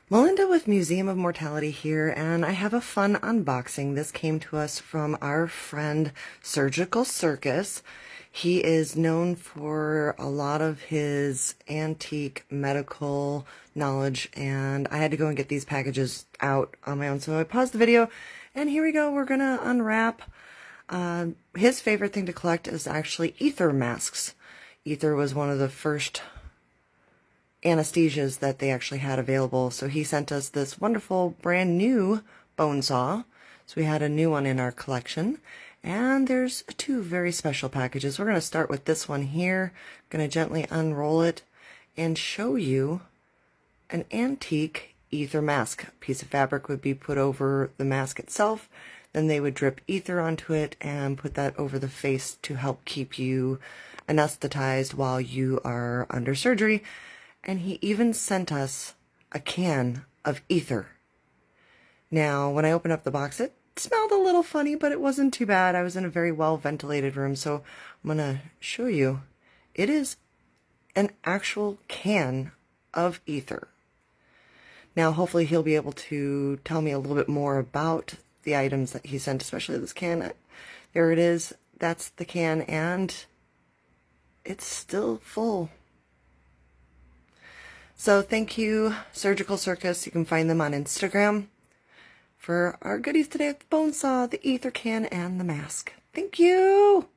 Melinda with Museum of Mortality here, and I have a fun unboxing. This came to us from our friend Surgical Circus. He is known for a lot of his antique medical knowledge, and I had to go and get these packages out on my own, so I paused the video, and here we go. We're gonna unwrap. His favorite thing to collect is actually ether masks. Ether was one of the first anesthesias that they actually had available, so he sent us this wonderful brand new bone saw. So we had a new one in our collection, and there's two very special packages. We're going to start with this one here. Going to gently unroll it and show you an antique ether mask. A piece of fabric would be put over the mask itself, then they would drip ether onto it and put that over the face to help keep you anesthetized while you are under surgery. And he even sent us a can of ether. Now, when I opened up the box, it smelled a little funny, but it wasn't too bad. I was in a very well-ventilated room, so I'm going to show you. It is an actual can of ether. Now, hopefully he'll be able to tell me a little bit more about the items that he sent, especially this can. There it is. That's the can, and it's still full. So thank you, Surgical Circus. You can find them on Instagram for our goodies today at the bone saw, the ether can, and the mask. Thank you!